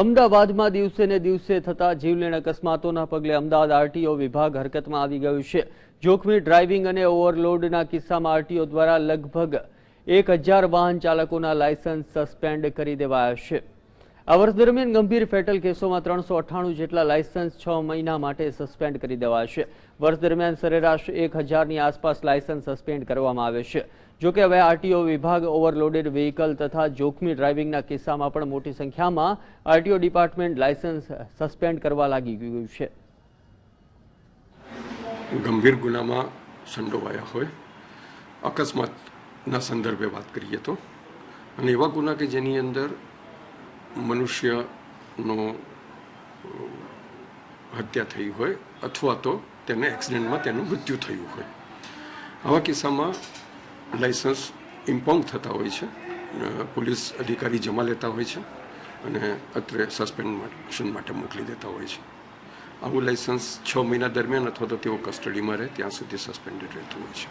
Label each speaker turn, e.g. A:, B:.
A: અમદાવાદમાં દિવસે ને દિવસે થતા જીવલેણ અકસ્માતોના પગલે અમદાવાદ આરટીઓ વિભાગ હરકતમાં આવી ગયું છે। જોખમી ડ્રાઇવિંગ અને ઓવરલોડના કિસ્સામાં આરટીઓ દ્વારા લગભગ 1000 વાહન ચાલકોના લાયસન્સ સસ્પેન્ડ કરી દેવાયા છે। આ વર્ષ દરમિયાન ગંભીર ફેટલ કેસોમાં 398 જેટલા લાયસન્સ 6 મહિના માટે સસ્પેન્ડ કરી દેવાયા છે। વર્ષ દરમિયાન સરેરાશ 1000ની આસપાસ લાયસન્સ સસ્પેન્ડ કરવામાં આવે છે। જોકે હવે આરટીઓ વિભાગ ઓવરલોડેડ વ્હીકલ તથા જોખમી ડ્રાઇવિંગના કિસ્સામાં પણ મોટી સંખ્યામાં આરટીઓ ડિપાર્ટમેન્ટ લાયસન્સ સસ્પેન્ડ કરવા લાગી ગયું છે।
B: ગંભીર ગુનામાં સંડોવાયા હોય અકસ્માતના સંદર્ભે વાત કરીએ તો અને એવા ગુના કે જેની અંદર મનુષ્યનો હત્યા થઈ હોય અથવા તો તેને એક્સિડન્ટમાં તેનું મૃત્યુ થયું હોય આવા કિસ્સામાં લાયસન્સ ઇમ્પાઉન્ડ થતા હોય છે। પોલીસ અધિકારી જમા લેતા હોય છે અને અત્રે સસ્પેન્શન માટે મોકલી દેતા હોય છે। આવું લાયસન્સ 6 મહિના દરમિયાન અથવા તો તેઓ કસ્ટડીમાં રહે ત્યાં સુધી સસ્પેન્ડેડ રહેતું હોય છે।